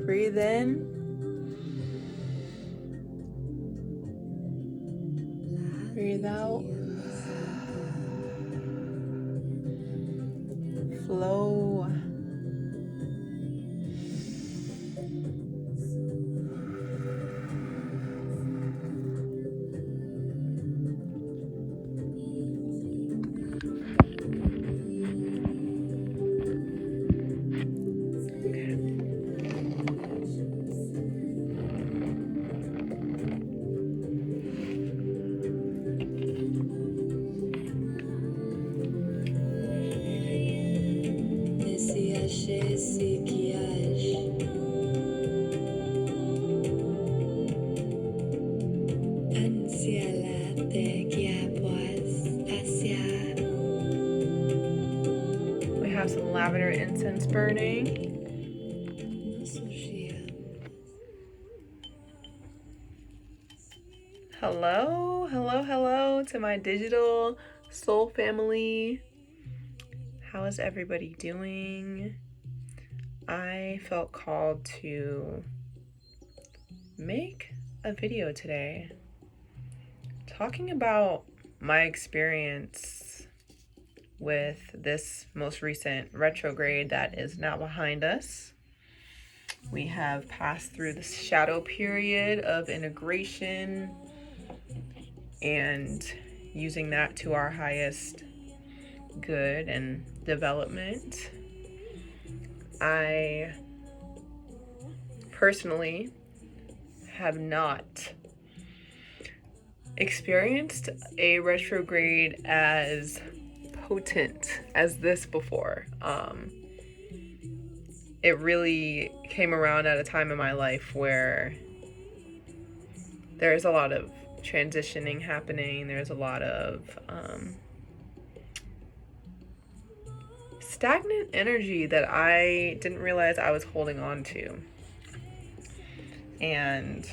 Breathe in. Breathe out. Flow. We have some lavender incense burning. Hello, hello, hello to my digital soul family. How is everybody doing? I felt called to make a video today talking about my experience with this most recent retrograde that is now behind us. We have passed through the shadow period of integration and using that to our highest good and development. I personally have not experienced a retrograde as potent as this before. It really came around at a time in my life where there's a lot of transitioning happening. There's a lot of stagnant energy that I didn't realize I was holding on to. And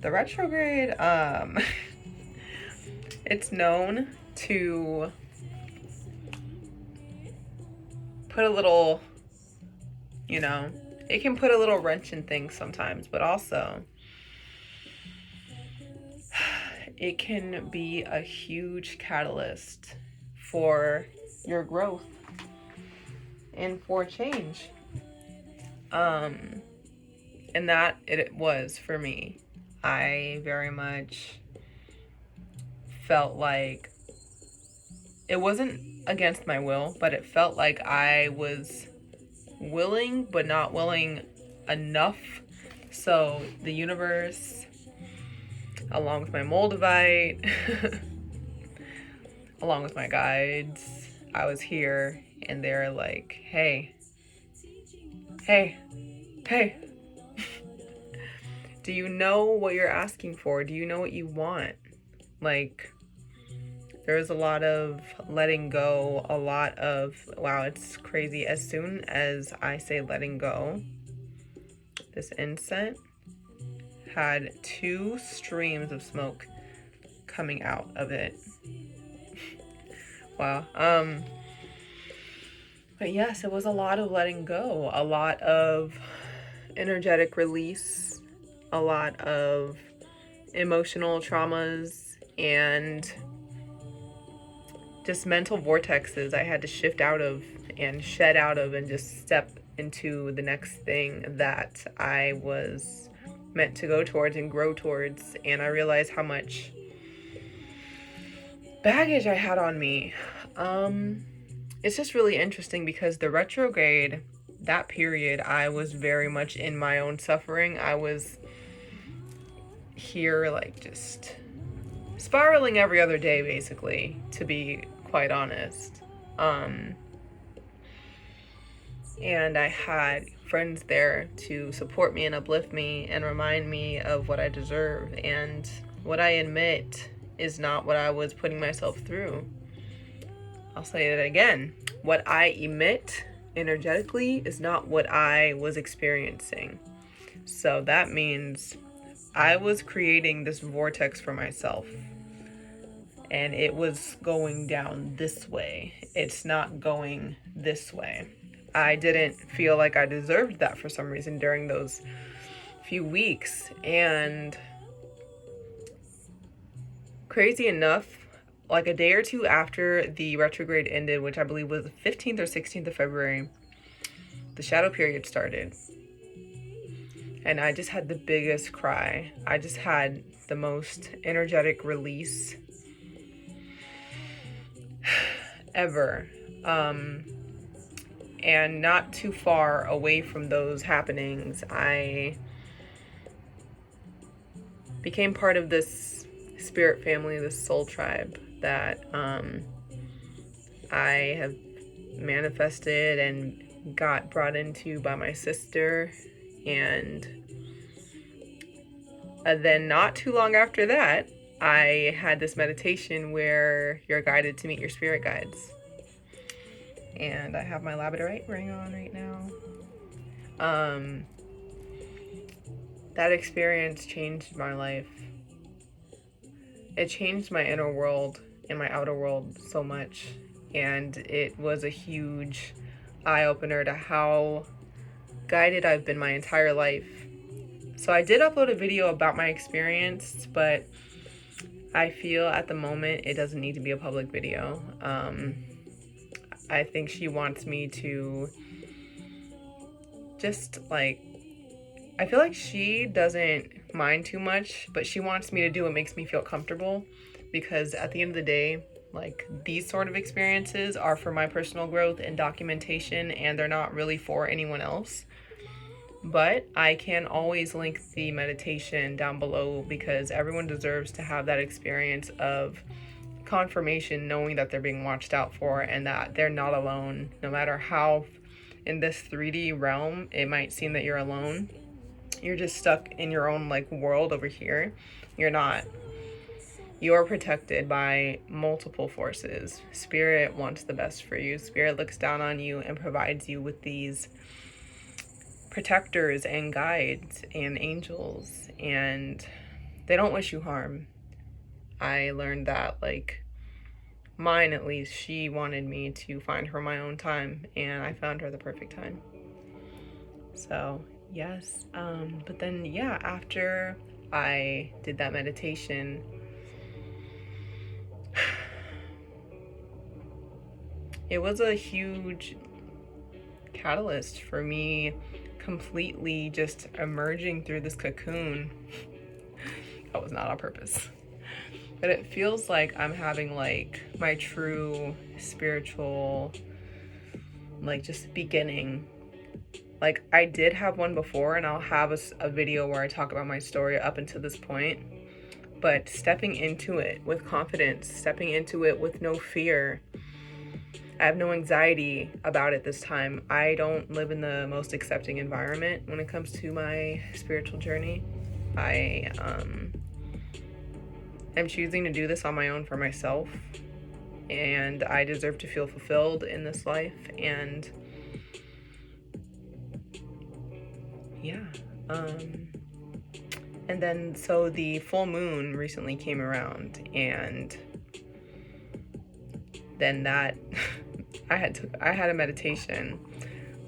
the retrograde, it's known to put a little, it can put a little wrench in things sometimes, but also it can be a huge catalyst for your growth and for change. And that it was for me. I very much felt like it wasn't against my will, but it felt like I was willing but not willing enough. So the universe, along with my Moldavite, along with my guides, I was here and they're like, hey, do you know what you're asking for? Do you know what you want? Like, there's a lot of letting go, a lot of, wow, it's crazy. As soon as I say letting go, this incense had 2 streams of smoke coming out of it. Wow. But yes, it was a lot of letting go, a lot of energetic release, a lot of emotional traumas, and just mental vortexes I had to shift out of and shed out of and just step into the next thing that I was meant to go towards and grow towards. And I realized how much baggage I had on me. It's just really interesting because the retrograde, that period, I was very much in my own suffering. I was here like just spiraling every other day, basically, to be quite honest. And I had friends there to support me and uplift me and remind me of what I deserve. And what I admit is not what I was putting myself through. I'll say that again. What I emit energetically is not what I was experiencing. So that means I was creating this vortex for myself. and it was going down this way. It's not going this way. I didn't feel like I deserved that for some reason during those few weeks. And crazy enough, like a day or two after the retrograde ended, which I believe was the 15th or 16th of February, the shadow period started. And I just had the biggest cry. I just had the most energetic release ever. And not too far away from those happenings, I became part of this spirit family, this soul tribe that I have manifested and got brought into by my sister. And then not too long after that, I had this meditation where you're guided to meet your spirit guides. And I have my labradorite ring on right now. That experience changed my life. It changed my inner world and my outer world so much. And it was a huge eye-opener to how guided I've been my entire life. So I did upload a video about my experience, but I feel at the moment it doesn't need to be a public video. I think she wants me to just like, I feel like she doesn't mind too much, but she wants me to do what makes me feel comfortable, because at the end of the day, like, these sort of experiences are for my personal growth and documentation, and they're not really for anyone else. But I can always link the meditation down below, because everyone deserves to have that experience of confirmation, knowing that they're being watched out for and that they're not alone. No matter how in this 3D realm it might seem that you're alone, you're just stuck in your own like world over here. You're not. You're protected by multiple forces. Spirit wants the best for you. Spirit looks down on you and provides you with these protectors and guides and angels, and they don't wish you harm. I learned that, like, mine at least, she wanted me to find her my own time, and I found her the perfect time. So yes, but then yeah, after I did that meditation, it was a huge catalyst for me completely just emerging through this cocoon. That was not on purpose. But it feels like I'm having like my true spiritual, like, just beginning. Like, I did have one before, and I'll have a video where I talk about my story up until this point. But stepping into it with confidence, stepping into it with no fear. I have no anxiety about it this time. I don't live in the most accepting environment when it comes to my spiritual journey. I am choosing to do this on my own for myself, and I deserve to feel fulfilled in this life. And yeah, and then so the full moon recently came around, and then that I had a meditation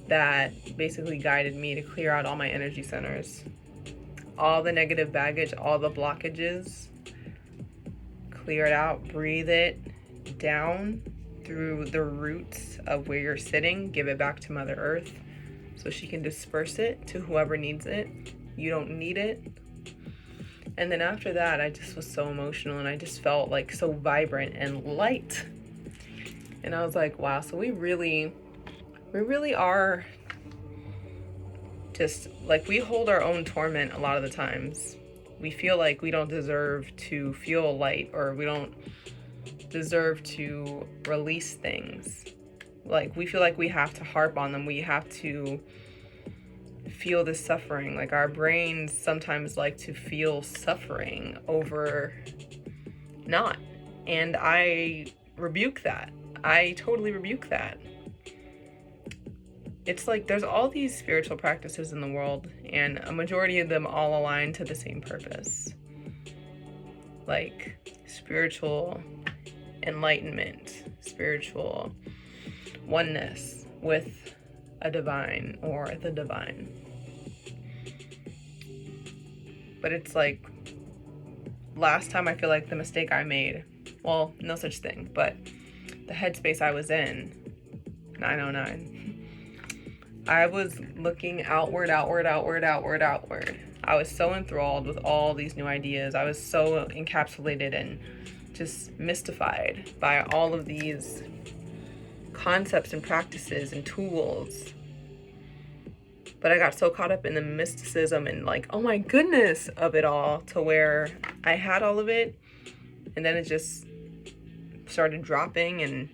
that basically guided me to clear out all my energy centers, all the negative baggage, all the blockages. Clear it out, breathe it down through the roots of where you're sitting, give it back to Mother Earth so she can disperse it to whoever needs it. You don't need it. And then after that, I just was so emotional, and I just felt like so vibrant and light. And I was like, wow, so we really are just like, we hold our own torment a lot of the times. We feel like we don't deserve to feel light, or we don't deserve to release things. Like, we feel like we have to harp on them. We have to feel the suffering. Like, our brains sometimes like to feel suffering over not. And I rebuke that. I totally rebuke that. It's like there's all these spiritual practices in the world, and a majority of them all align to the same purpose. Like spiritual enlightenment, spiritual oneness with a divine or the divine. But it's like, last time I feel like the mistake I made, well, no such thing, but the headspace I was in, 909, I was looking outward. I was so enthralled with all these new ideas. I was so encapsulated and just mystified by all of these concepts and practices and tools. But I got so caught up in the mysticism and like, oh my goodness of it all, to where I had all of it and then it just started dropping, and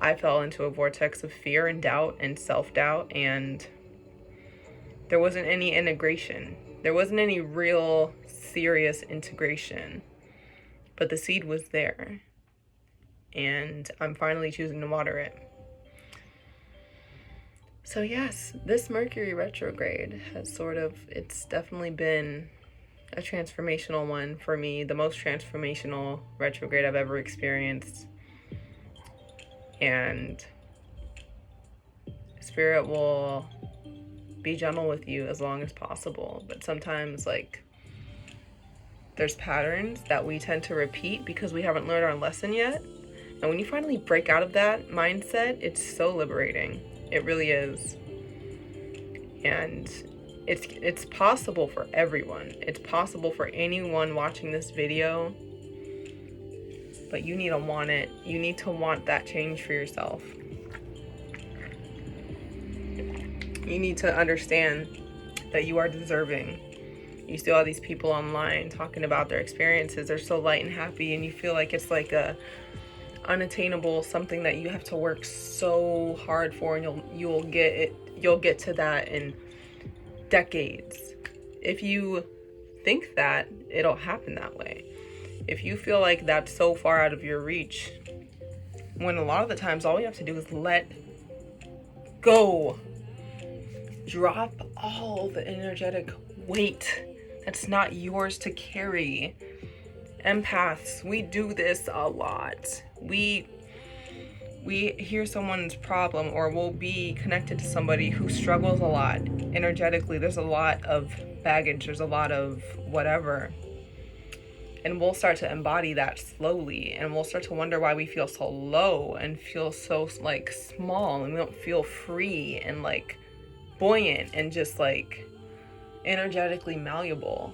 I fell into a vortex of fear and doubt and self-doubt, and there wasn't any integration. There wasn't any real serious integration, but the seed was there, and I'm finally choosing to water it. So yes, this Mercury retrograde has it's definitely been a transformational one for me, the most transformational retrograde I've ever experienced. And Spirit will be gentle with you as long as possible. But sometimes, like, there's patterns that we tend to repeat because we haven't learned our lesson yet. And when you finally break out of that mindset, it's so liberating. It really is. And it's possible for everyone. It's possible for anyone watching this video. But you need to want it. You need to want that change for yourself. You need to understand that you are deserving. You see all these people online talking about their experiences. They're so light and happy, and you feel like it's like a unattainable, something that you have to work so hard for, and you'll get to that in decades. If you think that, it'll happen that way. If you feel like that's so far out of your reach, when a lot of the times all you have to do is let go. Drop all the energetic weight that's not yours to carry. Empaths, we do this a lot. We hear someone's problem, or we'll be connected to somebody who struggles a lot energetically. There's a lot of baggage, there's a lot of whatever. And we'll start to embody that slowly, and we'll start to wonder why we feel so low and feel so like small, and we don't feel free and like buoyant and just like energetically malleable.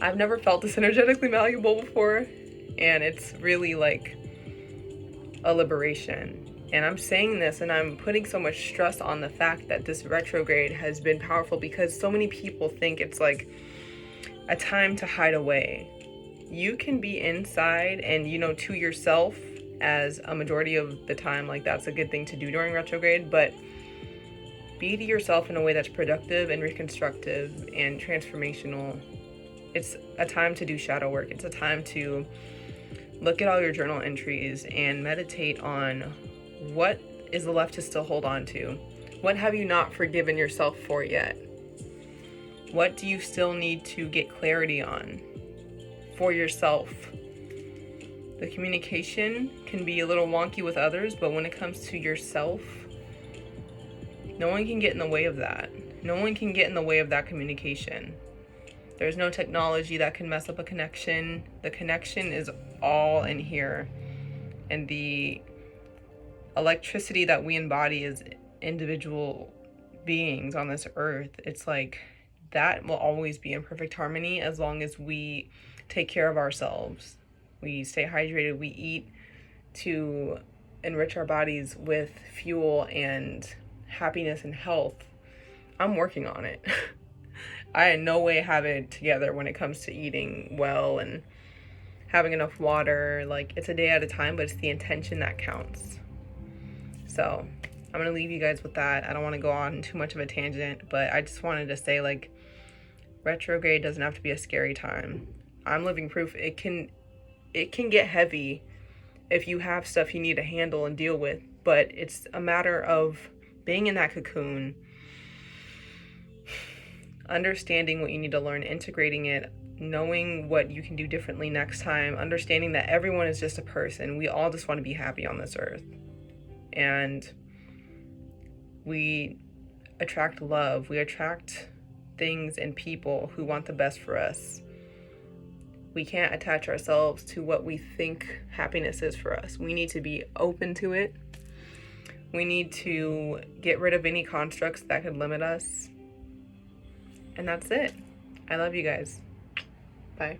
I've never felt this energetically malleable before, and it's really like a liberation. And I'm saying this and I'm putting so much stress on the fact that this retrograde has been powerful, because so many people think it's like a time to hide away. You can be inside and, to yourself as a majority of the time. Like, that's a good thing to do during retrograde, but be to yourself in a way that's productive and reconstructive and transformational. It's a time to do shadow work. It's a time to look at all your journal entries and meditate on what is left to still hold on to. What have you not forgiven yourself for yet? What do you still need to get clarity on for yourself? The communication can be a little wonky with others, but when it comes to yourself, no one can get in the way of that. No one can get in the way of that communication. There's no technology that can mess up a connection. The connection is all in here. And the electricity that we embody as individual beings on this earth, it's like, that will always be in perfect harmony as long as we take care of ourselves. We stay hydrated. We eat to enrich our bodies with fuel and happiness and health. I'm working on it. I in no way have it together when it comes to eating well and having enough water. Like, it's a day at a time, but it's the intention that counts. So I'm gonna leave you guys with that. I don't want to go on too much of a tangent, but I just wanted to say, like, retrograde doesn't have to be a scary time. I'm living proof it can get heavy if you have stuff you need to handle and deal with, but it's a matter of being in that cocoon, understanding what you need to learn, integrating it, knowing what you can do differently next time, understanding that everyone is just a person. We all just want to be happy on this earth. And we attract love. We attract things and people who want the best for us. We can't attach ourselves to what we think happiness is for us. We need to be open to it. We need to get rid of any constructs that could limit us. And that's it. I love you guys. Bye.